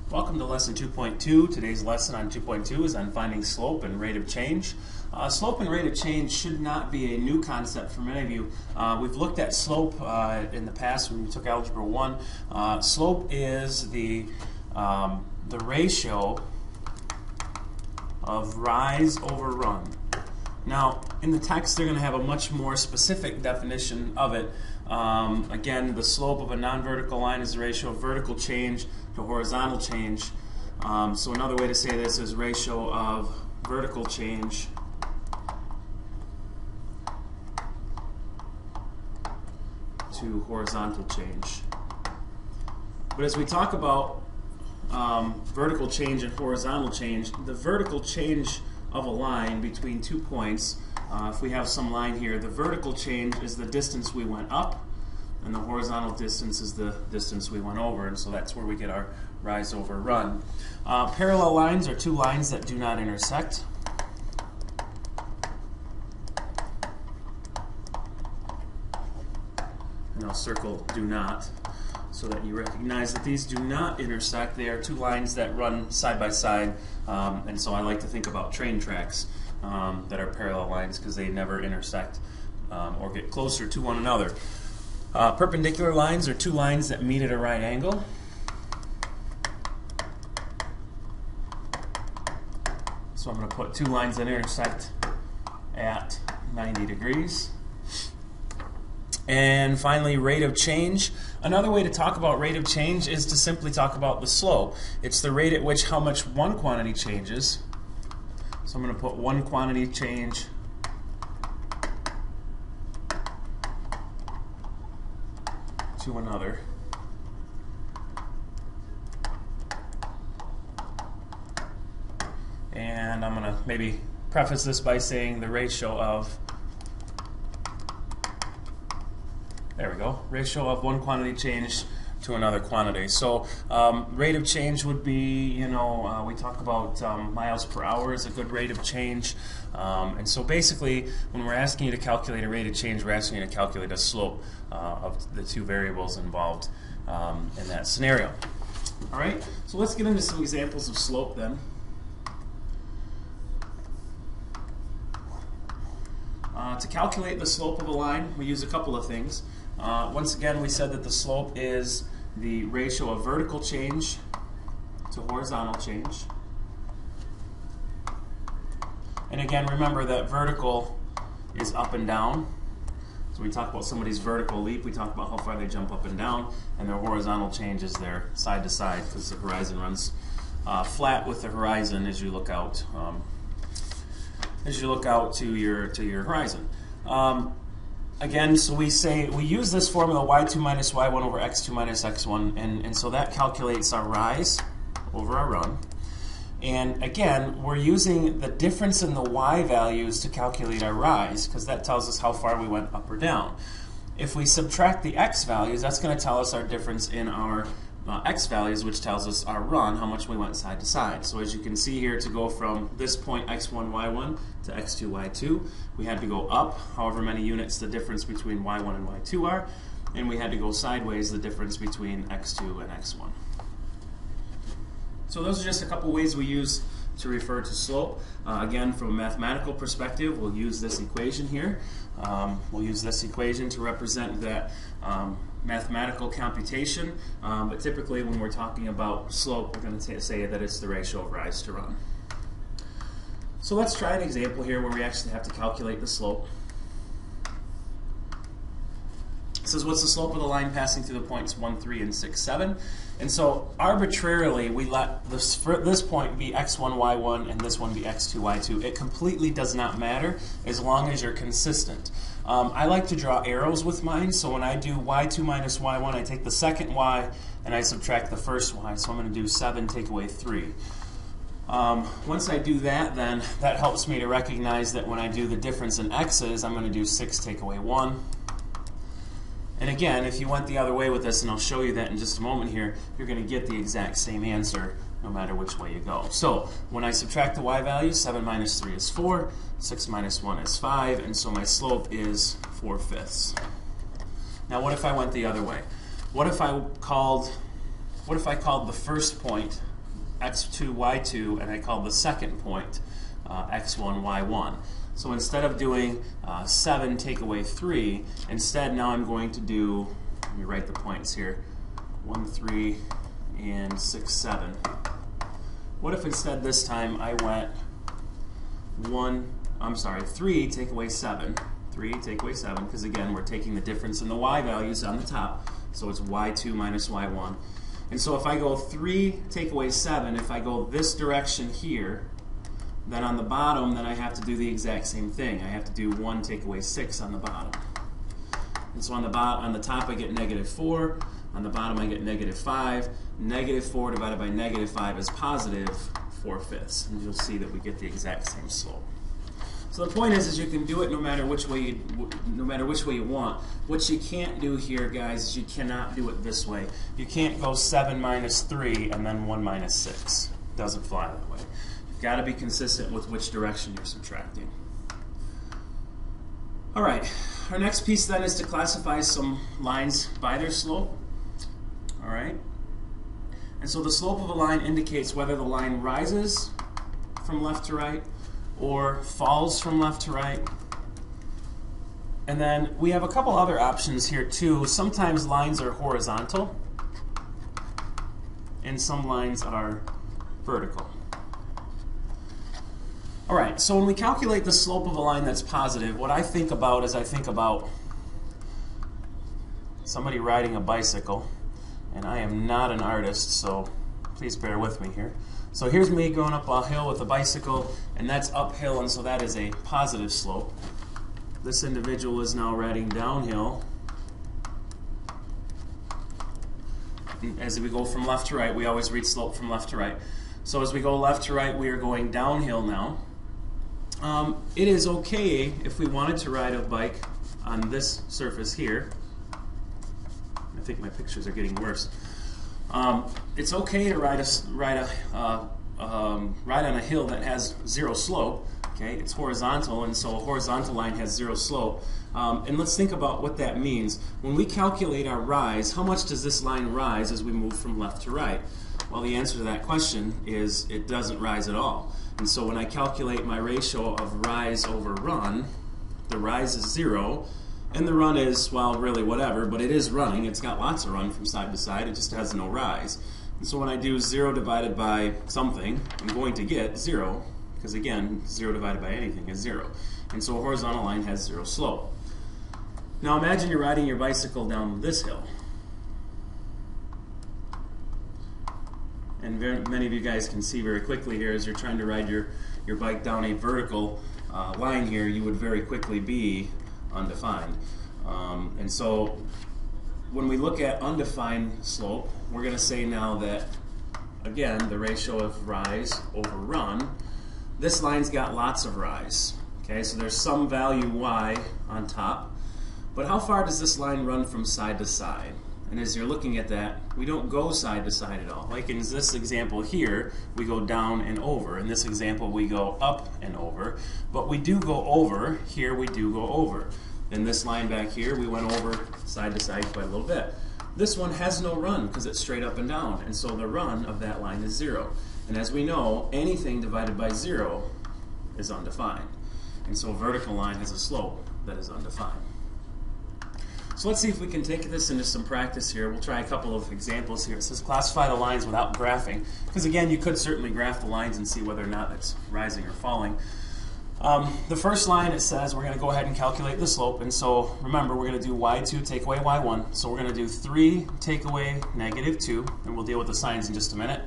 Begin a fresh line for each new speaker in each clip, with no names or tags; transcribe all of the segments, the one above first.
Welcome to lesson 2.2. Today's lesson on 2.2 is on finding slope and rate of change. Slope and rate of change should not be a new concept for many of you. We've looked at slope in the past when we took Algebra 1. Slope is the ratio of rise over run. Now, in the text, they're going to have a much more specific definition of it. Again, the slope of a non-vertical line is the ratio of vertical change to horizontal change. So another way to say this is ratio of vertical change to horizontal change. But as we talk about vertical change and horizontal change, the vertical change of a line between 2 points, if we have some line here, the vertical change is the distance we went up, and the horizontal distance is the distance we went over, and so that's where we get our rise over run. Parallel lines are two lines that do not intersect. And I'll circle do not so that you recognize that these do not intersect. They are two lines that run side by side, and so I like to think about train tracks that are parallel lines because they never intersect or get closer to one another. Perpendicular lines are two lines that meet at a right angle. So I'm going to put two lines that intersect at 90 degrees. And finally, rate of change. Another way to talk about rate of change is to simply talk about the slope. It's the rate at which how much one quantity changes. So I'm going to put one quantity change to another. And I'm going to maybe preface this by saying the ratio of, there we go, ratio of one quantity change to another quantity. So rate of change would be, we talk about miles per hour is a good rate of change. And so basically, when we're asking you to calculate a rate of change, we're asking you to calculate a slope of the two variables involved in that scenario. All right, so let's get into some examples of slope then. To calculate the slope of a line, we use a couple of things. Once again, we said that the slope is the ratio of vertical change to horizontal change. And again, remember that vertical is up and down. So we talk about somebody's vertical leap, we talk about how far they jump up and down, and their horizontal change is their side to side because the horizon runs flat with the horizon as you look out. To your horizon. Again, so we use this formula y2 minus y1 over x2 minus x1, and so that calculates our rise over our run. And again, we're using the difference in the y values to calculate our rise, because that tells us how far we went up or down. If we subtract the x values, that's going to tell us our difference in our x values, which tells us our run, how much we went side to side. So as you can see here, to go from this point x1, y1 to x2, y2, we had to go up however many units the difference between y1 and y2 are, and we had to go sideways the difference between x2 and x1. So those are just a couple ways we use to refer to slope. Again, from a mathematical perspective, we'll use this equation here. We'll use this equation to represent that mathematical computation, but typically when we're talking about slope, we're going to say that it's the ratio of rise to run. So let's try an example here where we actually have to calculate the slope. It says, what's the slope of the line passing through the points 1, 3, and 6, 7? And so arbitrarily, we let this point be x1, y1, and this one be x2, y2. It completely does not matter as long as you're consistent. I like to draw arrows with mine, so when I do y2 minus y1, I take the second y and I subtract the first y. So I'm going to do 7 take away 3. Once I do that, then that helps me to recognize that when I do the difference in x's, I'm going to do 6 take away 1. And again, if you went the other way with this, and I'll show you that in just a moment here, you're going to get the exact same answer no matter which way you go. So when I subtract the y values, 7 minus 3 is 4, 6 minus 1 is 5, and so my slope is 4/5. Now what if I went the other way? What if I called the first point x2, y2, and I call the second point x1, y1. So instead of doing 7 take away 3, instead now I'm going to do, let me write the points here, 1, 3, and 6, 7. What if instead this time I went 3 take away 7. 3 take away 7, because again we're taking the difference in the y values on the top, so it's y2 minus y1. And so if I go 3 take away 7, if I go this direction here, then on the bottom, then I have to do the exact same thing. I have to do 1 take away 6 on the bottom. And so on the top I get negative 4, on the bottom I get negative 5. Negative 4 divided by negative 5 is positive 4/5, and you'll see that we get the exact same slope. So the point is you can do it no matter which way you want. What you can't do here, guys, is you cannot do it this way. You can't go 7 minus 3 and then 1 minus 6. It doesn't fly that way. You've got to be consistent with which direction you're subtracting. All right, our next piece then is to classify some lines by their slope. All right, and so the slope of a line indicates whether the line rises from left to right or falls from left to right. And then we have a couple other options here too. Sometimes lines are horizontal and some lines are vertical. All right, so when we calculate the slope of a line that's positive, what I think about is I think about somebody riding a bicycle, and I am not an artist, so please bear with me here. So here's me going up a hill with a bicycle, and that's uphill, and so that is a positive slope. This individual is now riding downhill. As we go from left to right, we always read slope from left to right. So as we go left to right, we are going downhill now. It is okay if we wanted to ride a bike on this surface here. I think my pictures are getting worse. It's okay to ride on a hill that has zero slope. Okay, it's horizontal, and so a horizontal line has zero slope. And let's think about what that means. When we calculate our rise, how much does this line rise as we move from left to right? Well, the answer to that question is it doesn't rise at all. And so when I calculate my ratio of rise over run, the rise is 0, and the run is, well, really whatever, but it is running. It's got lots of run from side to side. It just has no rise. And so when I do 0 divided by something, I'm going to get 0, because again, 0 divided by anything is 0. And so a horizontal line has 0 slope. Now imagine you're riding your bicycle down this hill. And many of you guys can see very quickly here as you're trying to ride your bike down a vertical line here, you would very quickly be undefined. And so when we look at undefined slope, we're going to say now that, again, the ratio of rise over run, this line's got lots of rise. Okay, so there's some value y on top. But how far does this line run from side to side? And as you're looking at that, we don't go side to side at all. Like in this example here, we go down and over. In this example, we go up and over. But we do go over. Here, we do go over. In this line back here, we went over side to side quite a little bit. This one has no run because it's straight up and down. And so the run of that line is 0. And as we know, anything divided by 0 is undefined. And so a vertical line has a slope that is undefined. So let's see if we can take this into some practice here. We'll try a couple of examples here. It says classify the lines without graphing. Because again, you could certainly graph the lines and see whether or not it's rising or falling. The first line, it says we're going to go ahead and calculate the slope. And so remember, we're going to do y2 take away y1. So we're going to do 3 take away negative 2. And we'll deal with the signs in just a minute.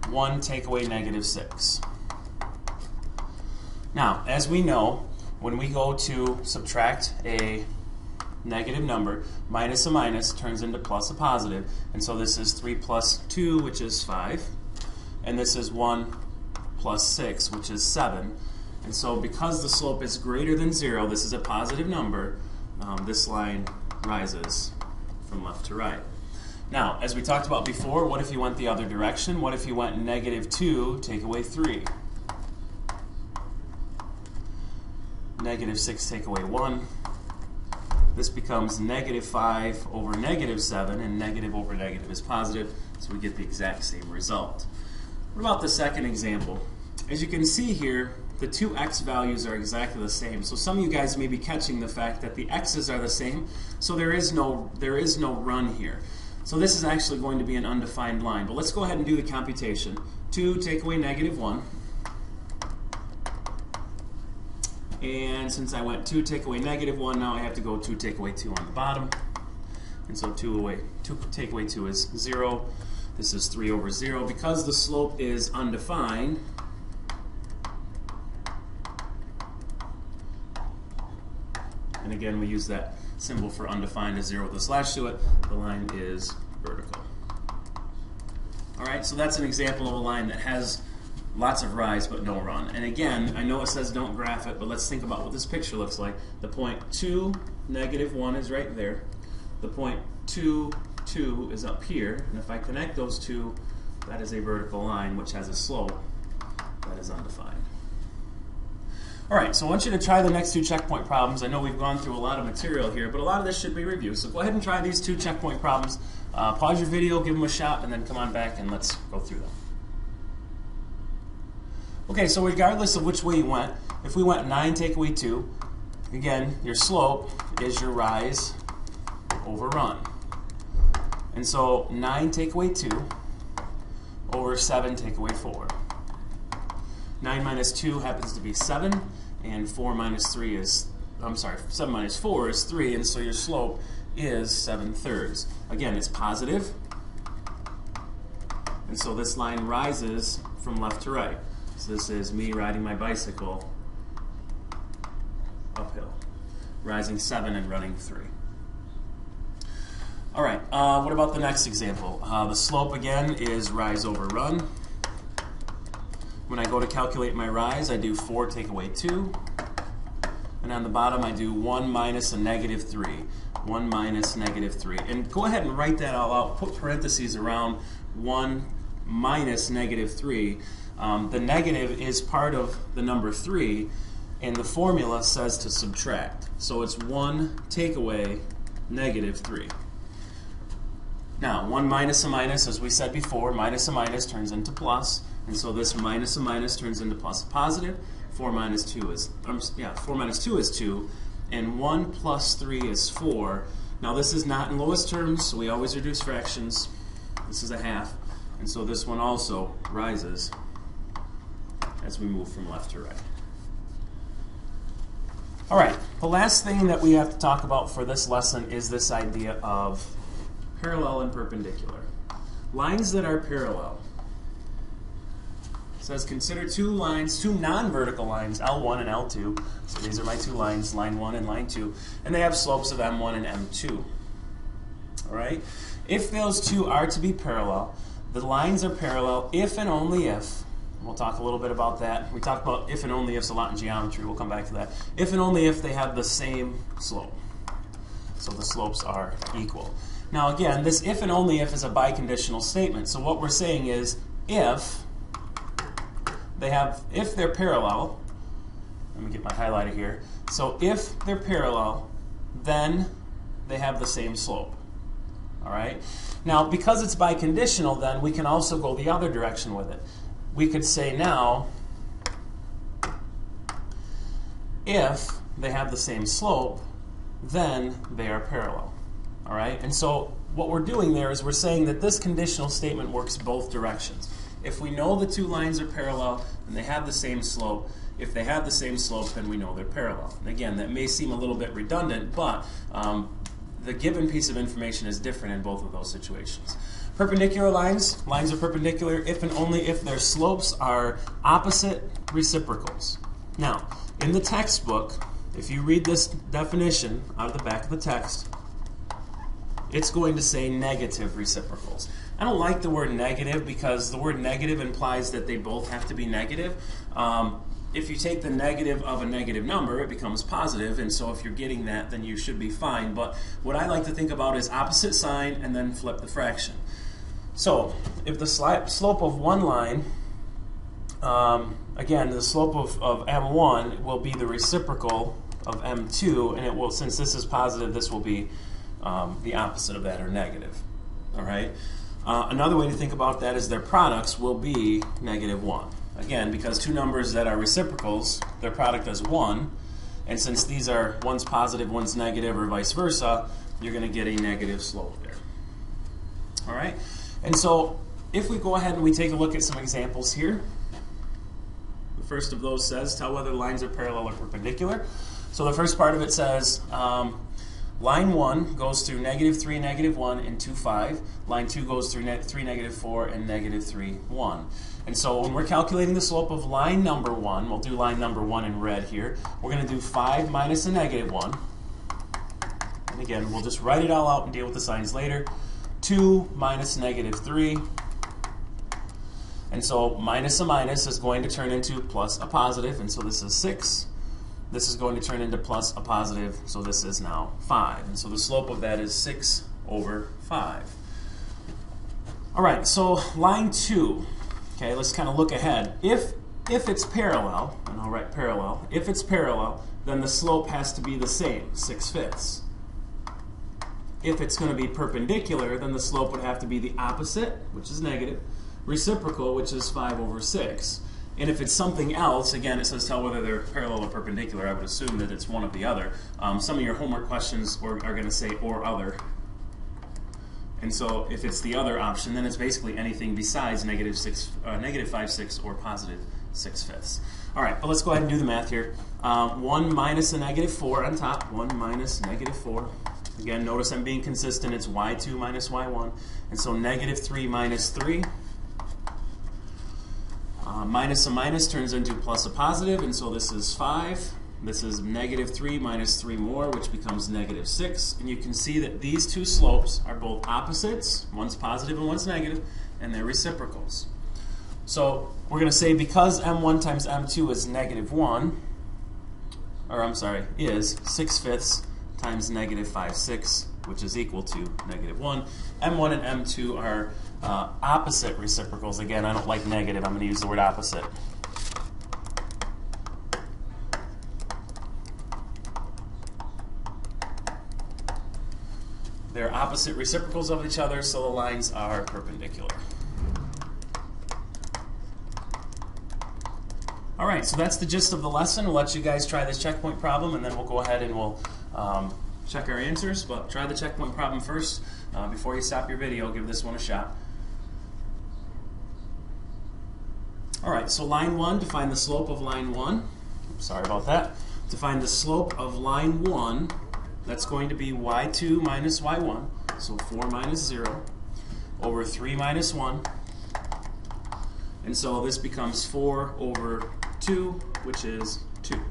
1 take away negative 6. Now, as we know, when we go to subtract a negative number, minus a minus turns into plus a positive. And so this is 3 plus 2, which is 5. And this is 1 plus 6, which is 7. And so because the slope is greater than 0, this is a positive number, this line rises from left to right. Now, as we talked about before, what if you went the other direction? What if you went negative 2, take away 3? Negative 6, take away 1. This becomes negative 5 over negative 7, and negative over negative is positive, so we get the exact same result. What about the second example? As you can see here, the two x values are exactly the same. So some of you guys may be catching the fact that the x's are the same, so there is no run here. So this is actually going to be an undefined line. But let's go ahead and do the computation. 2 take away -1. And since I went 2 take away -1, now I have to go 2 take away 2 on the bottom. And so 2 take away 2 is 0. This is 3 over 0. Because the slope is undefined, and again we use that symbol for undefined as 0 with a slash to it, the line is vertical. Alright, so that's an example of a line that has lots of rise but no run. And again, I know it says don't graph it, but let's think about what this picture looks like. The point 2, -1 is right there. The point 2, 2 is up here. And if I connect those two, that is a vertical line which has a slope that is undefined. Alright, so I want you to try the next two checkpoint problems. I know we've gone through a lot of material here, but a lot of this should be review. So go ahead and try these two checkpoint problems. Pause your video, give them a shot, and then come on back and let's go through them. Okay, so regardless of which way you went, if we went 9 take away 2, again, your slope is your rise over run. And so 9 take away 2 over 7 take away 4. 9 minus 2 happens to be 7, and 4 minus 3 is, 7 minus 4 is 3, and so your slope is 7/3. Again, it's positive, and so this line rises from left to right. So this is me riding my bicycle uphill, rising 7 and running 3. All right, what about the next example? The slope again is rise over run. When I go to calculate my rise, I do 4 take away 2. And on the bottom, I do 1 minus a -3. 1 minus -3. And go ahead and write that all out. Put parentheses around 1 minus -3. The negative is part of the number 3, and the formula says to subtract. So it's 1 take away -3. Now, 1 minus a minus, as we said before, minus a minus turns into plus. And so this minus a minus turns into plus a positive. 4 minus 2 is 2, and 1 plus 3 is 4. Now this is not in lowest terms, so we always reduce fractions. This is a half, and so this one also rises as we move from left to right. All right, the last thing that we have to talk about for this lesson is this idea of parallel and perpendicular. Lines that are parallel. It says consider two lines, two non-vertical lines, L1 and L2. So these are my two lines, line 1 and line 2. And they have slopes of M1 and M2. All right? If those two are to be parallel, the lines are parallel if and only if. We'll talk a little bit about that. We talk about if and only ifs a lot in geometry. We'll come back to that. If and only if they have the same slope. So the slopes are equal. Now again, this if and only if is a biconditional statement. So what we're saying is if they're parallel, let me get my highlighter here. So if they're parallel, then they have the same slope. All right? Now, because it's biconditional, then we can also go the other direction with it. We could say now, if they have the same slope, then they are parallel. All right? And so what we're doing there is we're saying that this conditional statement works both directions. If we know the two lines are parallel and they have the same slope, if they have the same slope, then we know they're parallel. And again, that may seem a little bit redundant, but the given piece of information is different in both of those situations. Perpendicular lines are perpendicular if and only if their slopes are opposite reciprocals. Now, in the textbook, if you read this definition out of the back of the text, it's going to say negative reciprocals. I don't like the word negative because the word negative implies that they both have to be negative. If you take the negative of a negative number, it becomes positive, and so if you're getting that, then you should be fine. But what I like to think about is opposite sign and then flip the fraction. So if the slope of one line, again, the slope of M1 will be the reciprocal of M2, and it will, since this is positive, this will be the opposite of that, or negative. All right. Another way to think about that is their products will be -1. Again, because two numbers that are reciprocals, their product is 1, and since these are one's positive, one's negative, or vice versa, you're going to get a negative slope there. All right? And so if we go ahead and we take a look at some examples here, the first of those says, tell whether lines are parallel or perpendicular. So the first part of it says, line 1 goes through -3, -1, and 2, 5. Line 2 goes through 3, -4, and -3, 1. And so when we're calculating the slope of line number 1, we'll do line number 1 in red here. We're going to do 5 minus a -1. And again, we'll just write it all out and deal with the signs later. 2 minus -3. And so minus a minus is going to turn into plus a positive, and so this is 6. This is going to turn into plus a positive, so this is now 5. And so the slope of that is 6 over 5. All right, so line 2. Okay, let's kind of look ahead. If it's parallel, and I'll write parallel, if it's parallel, then the slope has to be the same, 6/5. If it's going to be perpendicular, then the slope would have to be the opposite, which is negative, reciprocal, which is 5 over 6. And if it's something else, again, it says tell whether they're parallel or perpendicular. I would assume that it's one of the other. Some of your homework questions are going to say or other. And so if it's the other option, then it's basically anything besides -5/6 or positive 6/5. All right, but let's go ahead and do the math here. 1 minus a -4 on top. 1 minus -4. Again, notice I'm being consistent. It's y2 minus y1. And so -3 minus 3. Minus a minus turns into plus a positive, and so this is 5. This is -3 minus 3 more, which becomes -6. And you can see that these two slopes are both opposites. One's positive and one's negative, and they're reciprocals. So we're going to say because m1 times m2 is -1, or I'm sorry, is 6/5 times -5/6, which is equal to -1. M1 and M2 are opposite reciprocals. Again, I don't like negative. I'm going to use the word opposite. They're opposite reciprocals of each other, so the lines are perpendicular. All right, so that's the gist of the lesson. We'll let you guys try this checkpoint problem, and then we'll go ahead and we'll check our answers. But try the checkpoint problem first. Before you stop your video, give this one a shot. All right, so line 1, to find the slope of line 1. Sorry about that. To find the slope of line 1, that's going to be y2 minus y1, so 4 minus 0, over 3 minus 1. And so this becomes 4 over 2, which is 2.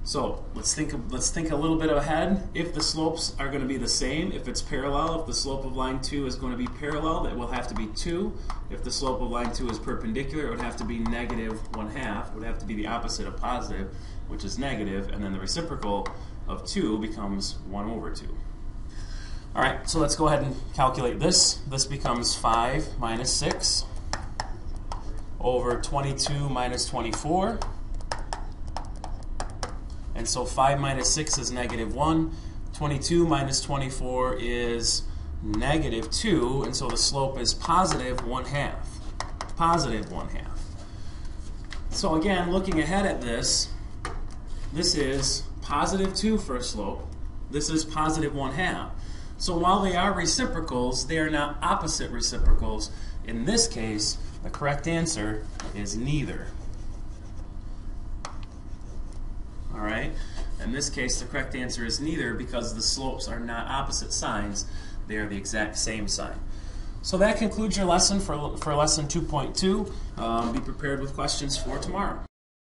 So let's think a little bit ahead. If the slopes are going to be the same, if it's parallel, if the slope of line 2 is going to be parallel, that will have to be 2. If the slope of line 2 is perpendicular, it would have to be -1/2. It would have to be the opposite of positive, which is negative, and then the reciprocal of 2 becomes 1 over 2. All right, so let's go ahead and calculate this. This becomes 5 minus 6 over 22 minus 24. And so 5 minus 6 is -1. 22 minus 24 is -2. And so the slope is positive 1/2. Positive 1/2. So again, looking ahead at this, this is positive 2 for a slope. This is positive 1/2. So while they are reciprocals, they are not opposite reciprocals. In this case, the correct answer is neither. All right? In this case, the correct answer is neither because the slopes are not opposite signs. They are the exact same sign. So that concludes your lesson for lesson 2.2. Be prepared with questions for tomorrow.